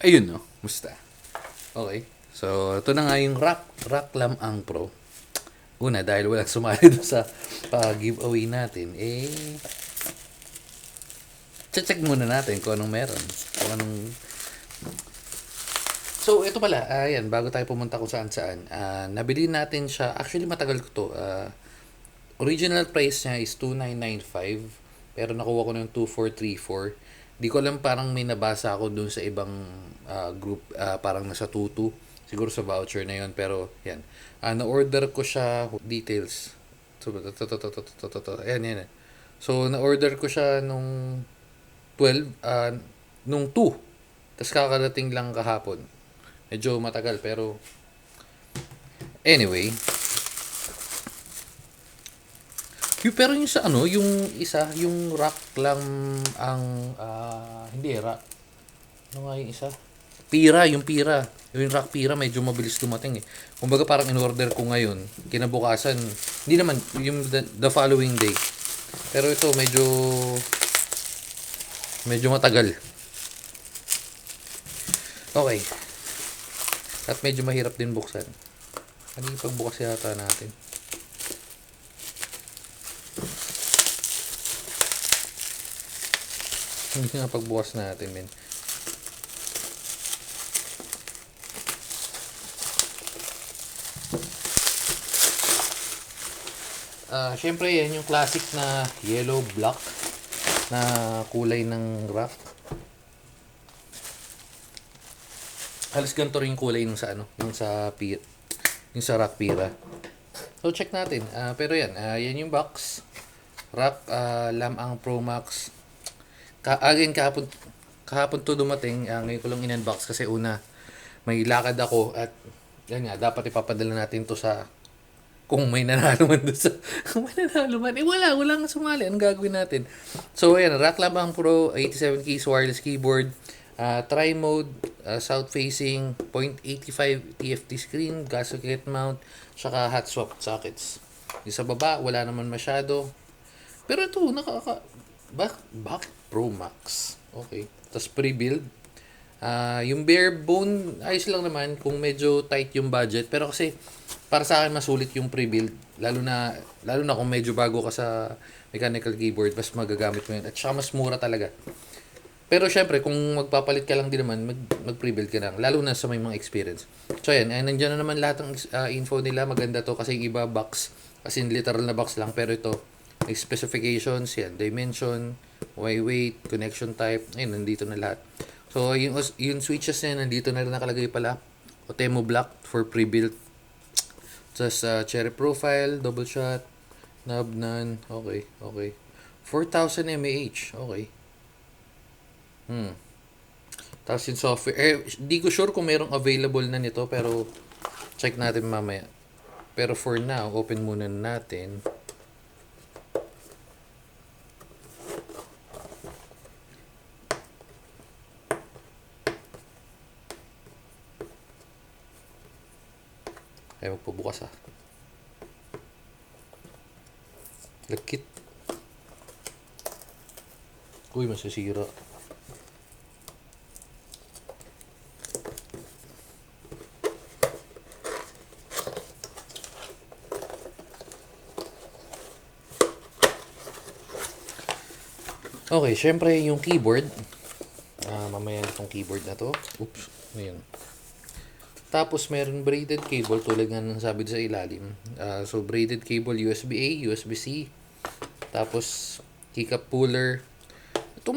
Ayun no, musta? Okay. So, ito na nga yung Rock Lam Pro. Una, dahil walang sumali doon sa giveaway natin, check muna natin kung anong meron. Kung anong... So, ito pala, ayan, bago tayo pumunta kung saan saan, nabili natin siya, actually matagal ko to, original price niya is 2,995, pero nakuha ko ng 2,434. Di ko alam, parang may nabasa ako dun sa ibang group, parang nasa 2,2. Siguro sa voucher na yon, pero yan. Na-order ko siya, details. So, ayan, yan. So, na-order ko siya nung 12, nung 2. Tapos kakadating lang kahapon. Medyo matagal, pero anyway, pero yung sa ano, yung isa, yung rock lang ang, hindi rock. Ano nga yung isa? Pira, yung pira. Yung rock pira, medyo mabilis dumating eh. Kumbaga parang in-order ko ngayon, kinabukasan, hindi naman, yung the following day. Pero ito, medyo matagal. Okay. At medyo mahirap din buksan. Ano yung pagbukas yata natin? Hindi nga pagbukas natin, men. Syempre, yan yung classic na yellow black na kulay ng rock. Halos ganito rin yung kulay nung sa ano, yung sa rock pira. So check natin. Pero yan, yan yung box. Rock Lam-ang Pro Max. Again, kahapon to dumating. Ngayon ko lang in-unbox kasi una, may lakad ako at yan nga, dapat ipapadala natin to sa kung may nanalo man doon sa kung may nanalo man walang sumali, anong gagawin natin? So ayan, Rock Lam-ang Pro 87 keys wireless keyboard, tri mode, south facing 0.85 TFT screen, gasket mount, saka hot swap sockets. Yung sa baba wala naman masyado, pero ito bakit Pro Max? Okay, tapos pre-build. Yung bare bone, ayos lang naman kung medyo tight yung budget. Pero kasi, para sa akin, masulit yung pre-build. Lalo na kung medyo bago ka sa mechanical keyboard, mas magagamit mo yun. At saka mas mura talaga. Pero syempre, kung magpapalit ka lang din naman, mag-pre-build ka lang. Lalo na sa may mga experience. So ayan, nandiyan na naman lahat ng info nila. Maganda to kasi yung iba box. As in literal na box lang. Pero ito, may specifications, yan, dimension, weight, connection type. Ayun, nandito na lahat. So, yung switches niya, nandito na rin nakalagay pala. Otemo Black for pre-built. Just cherry profile, double shot, knob none. Okay, okay. 4,000 mAh. Okay. Tapos yung software. Di ko sure kung merong available na nito, pero check natin mamaya. Pero for now, open muna natin. Ay, magpabukas ah. Lakit. Uy, masisira. Okay, syempre yung keyboard. Mamaya itong keyboard na to. Oops, ayun. Tapos meron braided cable tulad nga ng sabi sa ilalim. So braided cable USB-A, USB-C. Tapos keycap puller. Ito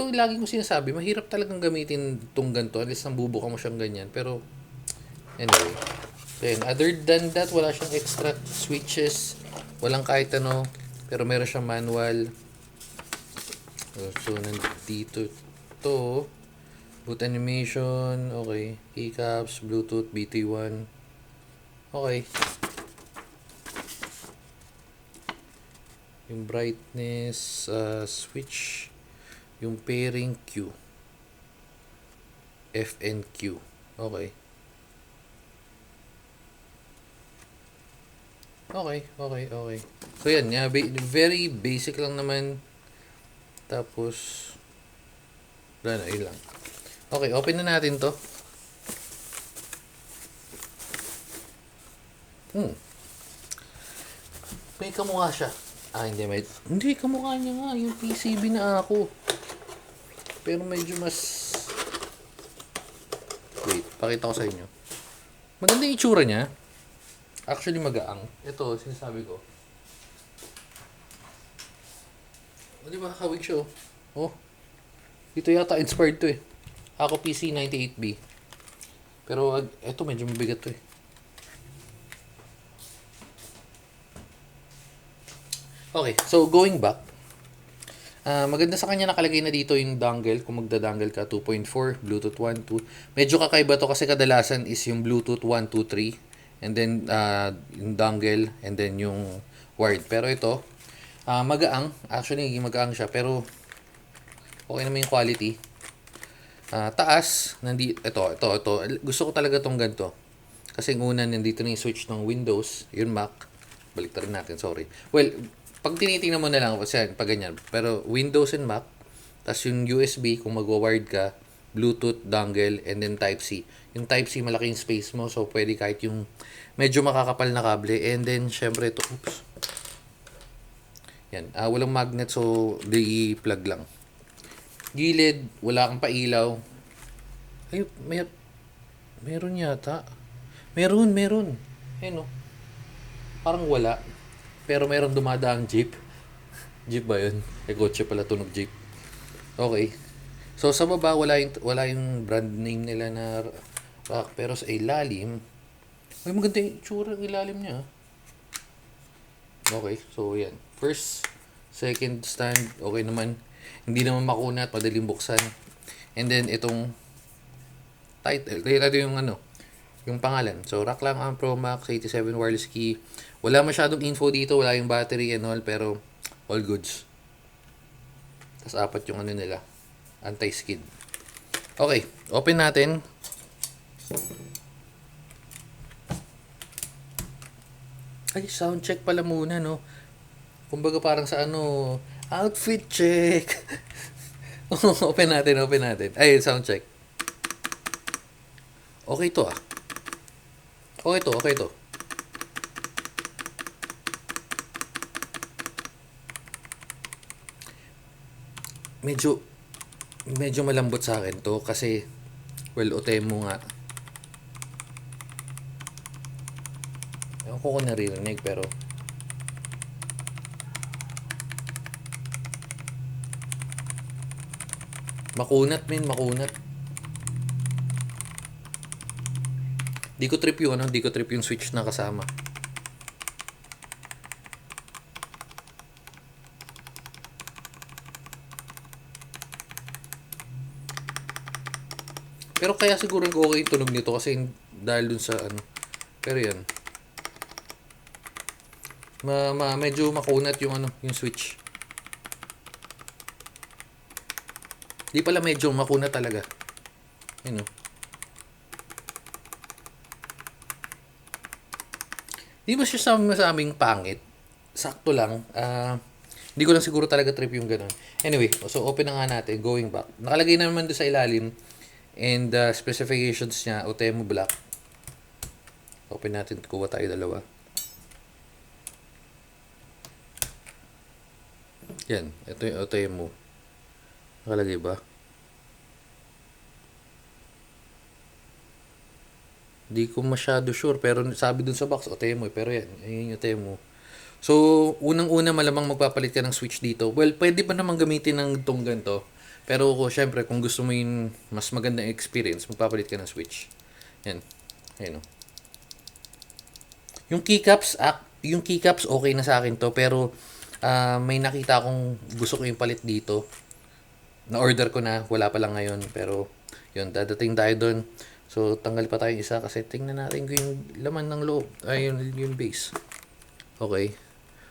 lagi ko sinasabi, mahirap talagang gamitin itong ganito. At least bubuka mo siyang ganyan. Pero anyway. Then other than that, wala siyang extra switches. Walang kahit ano. Pero meron siyang manual. So nandito to. Boot animation, okay. Keycaps, Bluetooth, BT1. Okay. Yung brightness, switch. Yung pairing Q. F and Q. Okay. Okay. So yan, very basic lang naman. Tapos, wala na, yun lang. Okay, open na natin to. Hmm. May kamukha siya. Ah, hindi. Hindi, kamukha niya nga. Yung PCB na ako. Pero medyo mas... Wait, pakita ko sa inyo. Maganda yung itsura niya. Actually, magaang. Ito, sinasabi ko. O, di ba? Kawig siya, oh. Oh. Ito yata inspired to eh. Ako PC 98B. Pero, ito medyo mabigat to eh. Okay, so going back. Maganda sa kanya nakalagay na dito yung dongle. Kung magda-dongle ka, 2.4, Bluetooth 1, 2. Medyo kakaiba to kasi kadalasan is yung Bluetooth 1, 2, 3. And then, yung dongle, and then yung wired. Pero ito, magaang. Actually, magaang siya. Pero, okay naman yung quality. Taas, ito. Gusto ko talaga tong ganito. Kasi una, nandito na yung switch ng Windows, yung Mac. Balik rin natin, sorry. Well, pag tinitingnan mo na lang, kasi pag ganyan. Pero Windows and Mac, tas yung USB, kung magwa-wired ka, Bluetooth, dongle, and then Type-C. Yung Type-C, malaki yung space mo, so pwede kahit yung medyo makakapal na kable. And then, syempre, ito, oops. Yan, walang magnet, so di-plug lang. Gilid, wala kang pailaw. Ay, meron yata. Meron. Ayun, no? Parang wala. Pero meron dumadaang jeep. Jeep ba yun? Kotse pala tunog jeep. Okay. So sa baba wala yung brand name nila na rock, pero sa ilalim may maganda yung itsura ng ilalim niya. Okay, so yan. First, second stand, okay naman. Hindi naman makunat, madaling buksan. And then itong title, ito yung yung pangalan. So, ROK Lam ang Pro Max 87 wireless key. Wala masyadong info dito, wala yung battery and all, pero all goods. Tapos apat yung nila, anti-skid. Okay, open natin. Ay, sound check pala muna, no? Kumbaga parang sa outfit check. open natin. Ay, sound check. Okay to ah. Okay to. Medyo malambot sa akin to kasi Otemo nga. Ewan ko kung naririnig pero makunat. Di ko trip yung switch na kasama. Pero kaya siguro okay yung tunog nito kasi dahil dun sa Pero yan. Medyo makunat yung yung switch. Di pala medyo makunat talaga. Yun. Di ba siya masaming pangit? Sakto lang. Hindi ko lang siguro talaga trip yung ganun. Anyway, so open na nga natin. Going back. Nakalagay na naman doon sa ilalim. And specifications niya, Otemo Black. Open natin. Kuha tayo dalawa. Yan. Ito yung Otemo. Nakalagay ba? Di ko masyado sure. Pero sabi dun sa box, Otemo. Pero yan. Ayun yung Otemo. So, unang-una malamang magpapalit ka ng switch dito. Well, pwede pa naman gamitin ng itong ganito. Pero syempre, kung gusto mo yung mas magandang experience, magpapalit ka ng switch. Yan. Ayun o. Yung keycaps okay na sa akin to. Pero may nakita akong gusto ko yung palit dito. Na-order ko na. Wala pa lang ngayon. Pero yun, dadating tayo doon. So, tanggal pa tayo isa kasi tingnan natin kung yung laman ng loob. Ay, yung base. Okay.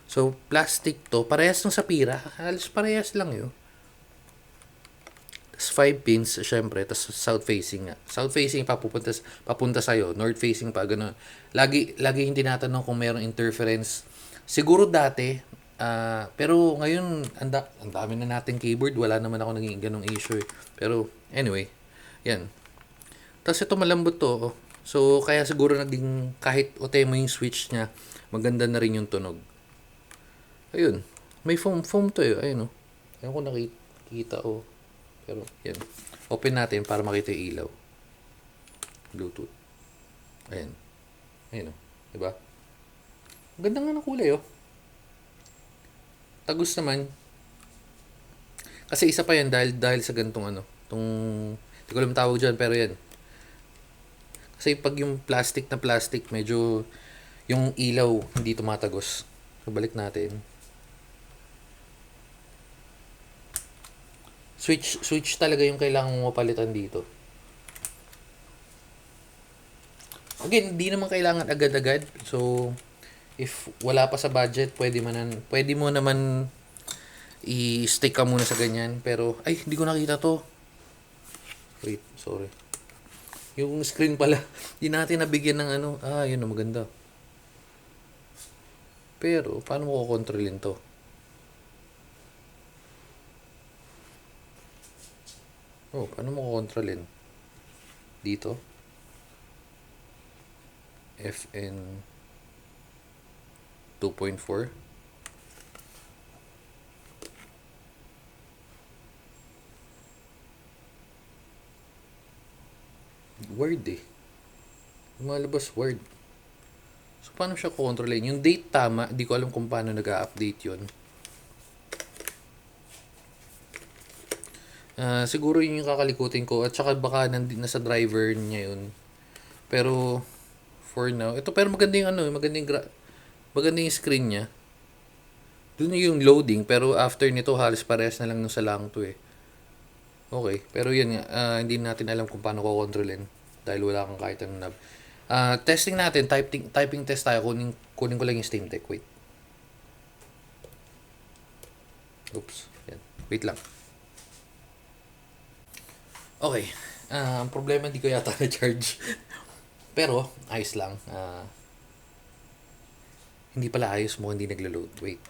So, plastic to. Parehas ng Sapira. Halos parehas lang yun. Tapos 5 pins, syempre. Tapos south facing nga. South facing papunta sa'yo. North facing pa, gano'n. Lagi yung tinatanong kung mayroong interference. Siguro dati, pero ngayon, ang dami na nating keyboard. Wala naman ako naging ganong issue. Pero, anyway. Yan. Tapos ito malambot to. Oh. So, kaya siguro naging kahit ote mo yung switch niya, maganda na rin yung tunog. Ayun. May foam to eh. Ayun oh. Ayun ko nakikita oh. Pero, yan. Open natin para makita yung ilaw. Bluetooth. Ayan. Ayun oh. Diba? Ganda nga ng kulay oh. Tagus naman. Kasi isa pa yan dahil sa gantong ano. Hindi ko alam tawag dyan pero yan. Kasi pag yung plastic na plastic, medyo yung ilaw hindi tumatagos. So, balik natin. Switch talaga yung kailangan mo mapalitan dito. Again, hindi naman kailangan agad-agad. So, if wala pa sa budget, pwede mo naman i-stick ka muna sa ganyan. Pero, ay, hindi ko nakita to. Wait, sorry. Yung screen pala, hindi natin nabigyan ng ano. Ah, yun na, maganda. Pero, paano mo kukontrolin to? Oh, paano mo kukontrolin? Dito. FN 2.4. Word eh. Lumalabas word. So, paano siya kukontrolin? Yung date tama, hindi ko alam kung paano nag-a-update yun. Siguro yun yung kakalikutin ko. At saka baka nasa driver niya yun. Pero, for now, ito pero maganda yung ano, maganda yung screen niya. Doon yung loading, pero after nito, halos parehas na lang nung sa lang to eh. Okay, pero yun nga, hindi natin alam kung paano ko kontrolin dahil wala kang kahit anong knob. Testing natin, typing test tayo. Kunin ko lang yung Steam Deck. Wait. Oops. Yan. Wait lang. Okay. Ang problema, hindi ko yata na-charge. Pero, ayos lang. Hindi pala ayos mo, hindi naglo-load. Wait.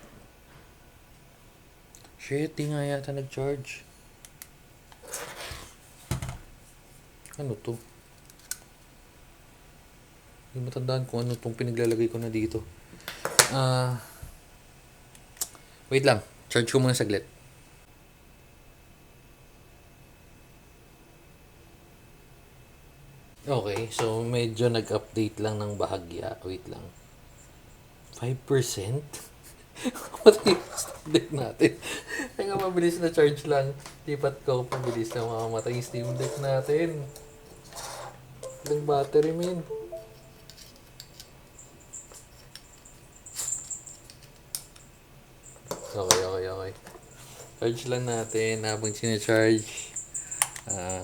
Shit, di nga yata nag-charge. Ano to? Hindi matandaan kung ano itong pinaglalagay ko na dito. Wait lang. Charge ko muna saglit. Okay, so medyo nag-update lang ng bahagya. Wait lang. 5%? Matay yung Steam Deck natin. Ay nga, mabilis na charge lang. Lipat ko, pabilis na makamatay yung Steam Deck natin. Ilang battery, min. Okay. Charge lang natin habang sinacharge.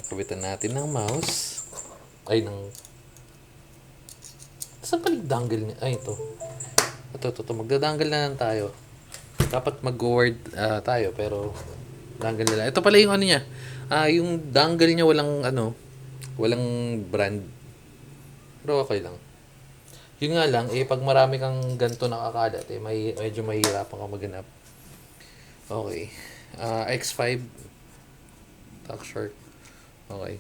Kabitan natin ng mouse. Ay, saan pa dongle niya? Ay, ito. Ito. Magdadangle na lang tayo. Dapat mag-word tayo, pero dangle na lang. Ito pala yung ano niya. Yung dangle niya walang brand. Pero okay lang. Yun nga lang, pag marami kang ganito nakakalat, medyo mahihirapan ka maghanap. Okay. X5. Tack Shark. Okay.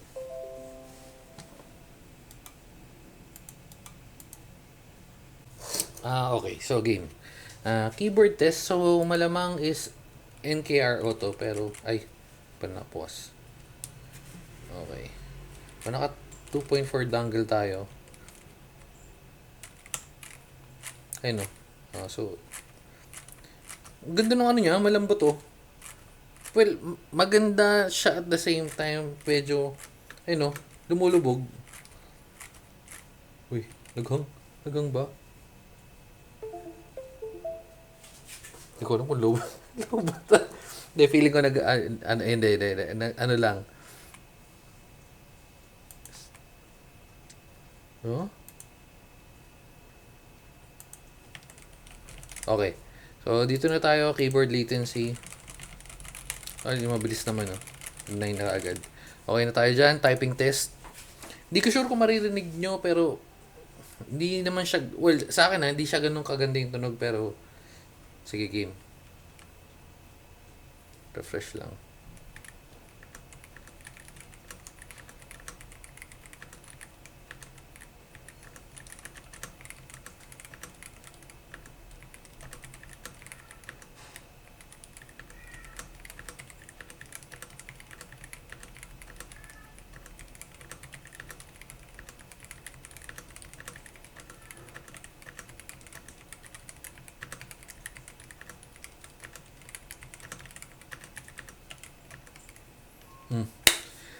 Okay. So, game. Keyboard test. So, malamang is NKR Auto. Pero, panapuas. Okay. Naka 2.4 dongle tayo. Ayun o. So, ganda ng ano niya. Malambot oh. Well, maganda siya at the same time. Medyo, ayun o. Lumulubog. Uy, naghang ba? Hindi ko alam kung low ba. Hindi, feeling ko hindi. Ano lang. Oh? Okay. So, dito na tayo. Keyboard latency. Ay, mabilis naman, oh. 9 na agad. Okay na tayo dyan. Typing test. Hindi ko sure kung maririnig nyo, pero hindi naman siya, well, sa akin hindi siya ganun kaganda yung tunog, pero sige, game. Refresh lang.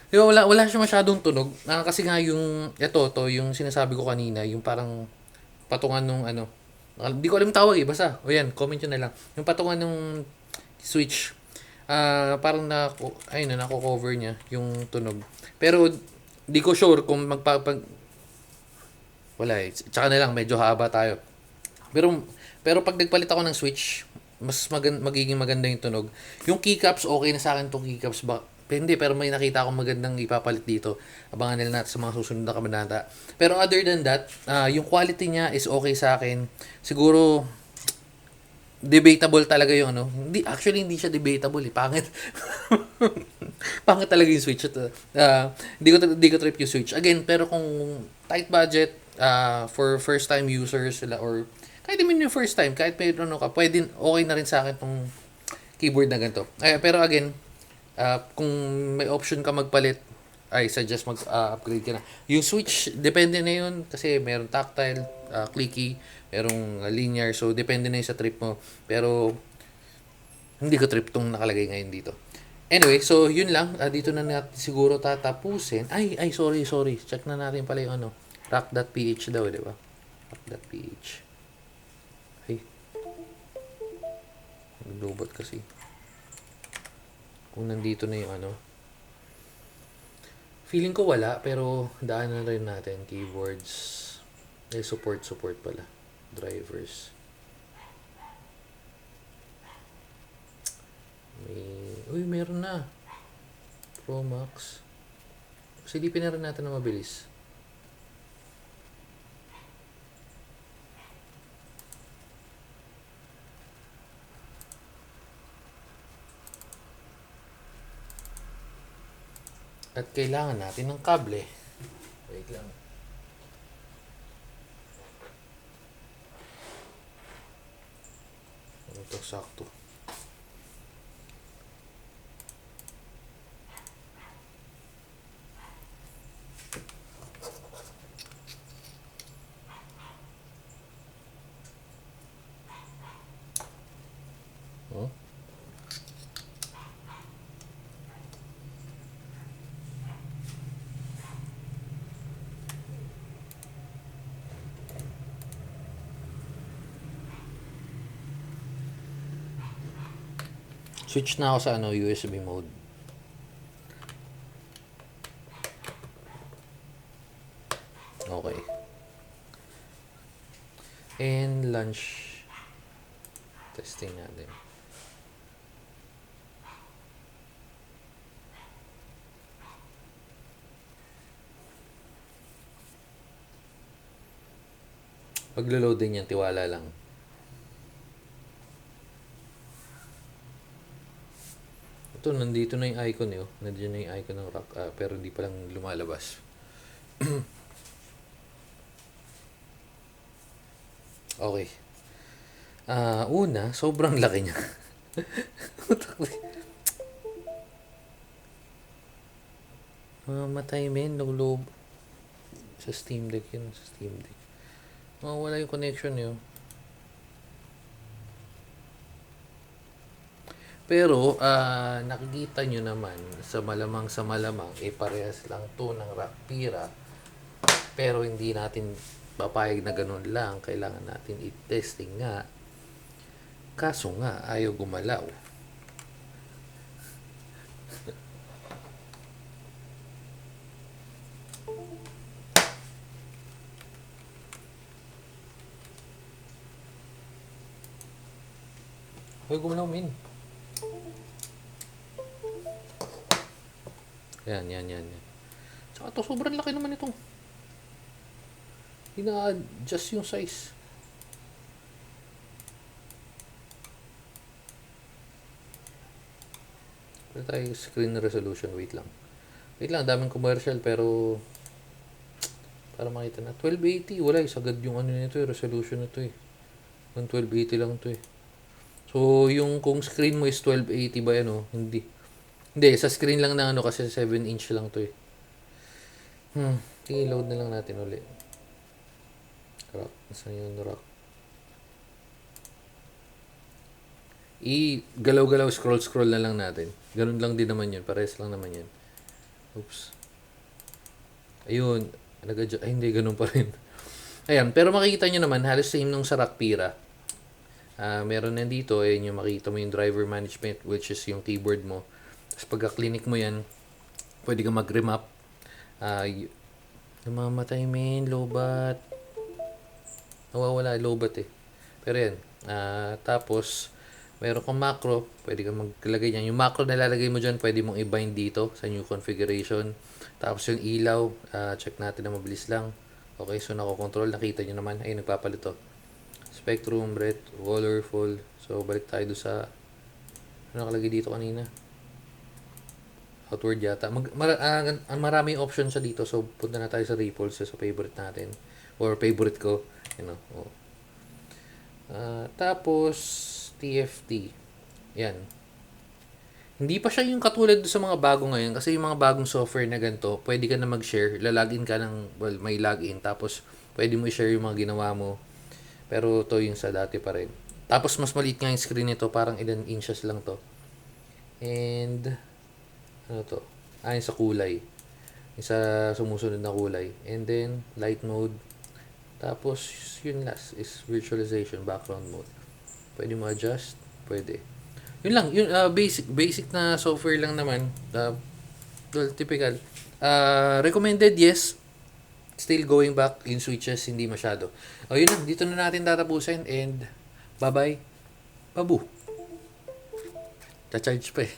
Di ba, wala siya masyadong tunog. Kasi nga yung, to, yung sinasabi ko kanina, yung parang patungan nung ano, hindi ko alam tawag eh, basta, o yan, comment nyo na lang. Yung patungan nung switch, parang ayun na, nako-cover niya yung tunog. Pero, di ko sure kung wala eh. Tsaka na lang, medyo haba tayo. Pero, pag nagpalit ako ng switch, magiging maganda yung tunog. Yung keycaps, okay na sa akin tong keycaps. Hindi, pero may nakita akong magandang ipapalit dito. Abangan nila natin sa mga susunod na kabanata. Pero other than that, yung quality niya is okay sa akin. Siguro, debatable talaga yung ano. Hindi siya debatable eh. Pangit. Pangit talaga yung switch. Hindi ko trip yung switch. Again, pero kung tight budget, for first time users sila, or kahit naman yung first time, kahit may ano ka, okay na rin sa akin tong keyboard na ganito. Pero again, kung may option ka magpalit, I suggest mag-upgrade ka na. Yung switch, depende na yun kasi meron tactile, clicky, merong linear, so depende na yun sa trip mo. Pero hindi ko trip tong nakalagay ngayon dito. Anyway, so yun lang. Dito na natin siguro tatapusin. Sorry. Check na natin pala yung ano. Rack.ph daw, di ba? Rack.ph. Ay. Naglobot kasi. Kung nandito na yung ano. Feeling ko wala, pero daanan rin natin. Keyboards. Support pala. Drivers. Meron na. Pro Max. Silipin na rin natin na mabilis. At kailangan natin ng kable. Wait lang. Ito, sakto. Oh. Switch na ako sa USB mode. Okay. And lunch. Testing natin. Paglo-load din yan, tiwala lang. Ito, nandito na yung icon eh. Nandiyan na yung icon ng rack. Pero hindi pa lang lumalabas. Okay. Una, sobrang laki niya. Mamatay men, loob. Sa Steam Deck yun, sa Steam Deck. Wala yung connection yun. Pero, nakikita nyo naman, sa malamang, parehas lang to ng Rackpira. Pero hindi natin papayag na ganun lang. Kailangan natin i-testing nga. Kaso nga, ayaw gumalaw. Ayaw gumalaw, min. Yan. Tsaka to, sobrang laki naman itong. Ina-adjust yung size. Wala tayo screen resolution. Wait lang, daming commercial pero para makita na. 1280, wala sagad yung ano nito resolution nito eh. 1280 lang to eh. So, yung kung screen mo is 1280 ba yan hindi. Hindi, sa screen lang na kasi 7-inch lang to eh. Sige, load na lang natin ulit. Rock. Saan yung rock? Galaw-galaw, scroll na lang natin. Ganun lang din naman yun. Pares lang naman yun. Oops. Ayun. Ay, hindi, ganun pa rin. Ayan, pero makikita nyo naman, halos same nung sa Rockpira. Meron na dito, ayun yung makita mo yung driver management, which is yung keyboard mo. Tapos pagka-clinic mo yan, pwede ka mag-remap. Namamatay men, lobat. Nawawala lobat eh. Pero yan. Tapos, meron kang macro, pwede kang maglagay yan. Yung macro na lalagay mo dyan, pwede mong i-bind dito sa new configuration. Tapos yung ilaw, check natin na mabilis lang. Okay, so nako-control, nakita nyo naman. Ay, nagpapalito. Spectrum, breadth, colorful. So, balik tayo doon sa ano nakalagay dito kanina. Outward yata. Maraming options sa dito. So, punta na tayo sa Ripples, sa favorite natin. Or favorite ko. You know. Oh. Tapos, TFT. Yan. Hindi pa siya yung katulad sa mga bago ngayon. Kasi yung mga bagong software na ganito, pwede ka na mag-share. Lalagin ka ng, well, may login. Tapos, pwede mo i-share yung mga ginawa mo. Pero to yung sa dati pa rin. Tapos, mas maliit nga yung screen nito. Parang ilan inches lang to. And, ano to? Yung sa kulay. Yung sa sumusunod na kulay. And then, light mode. Tapos, yun last is virtualization, background mode. Pwede mo adjust. Pwede. Yun lang. Yun, basic na software lang naman. Well, typical. Recommended, yes. Still going back in switches, hindi masyado. Yun lang. Dito na natin tatapusin. And, bye-bye. Babu. Ta-charge pa eh.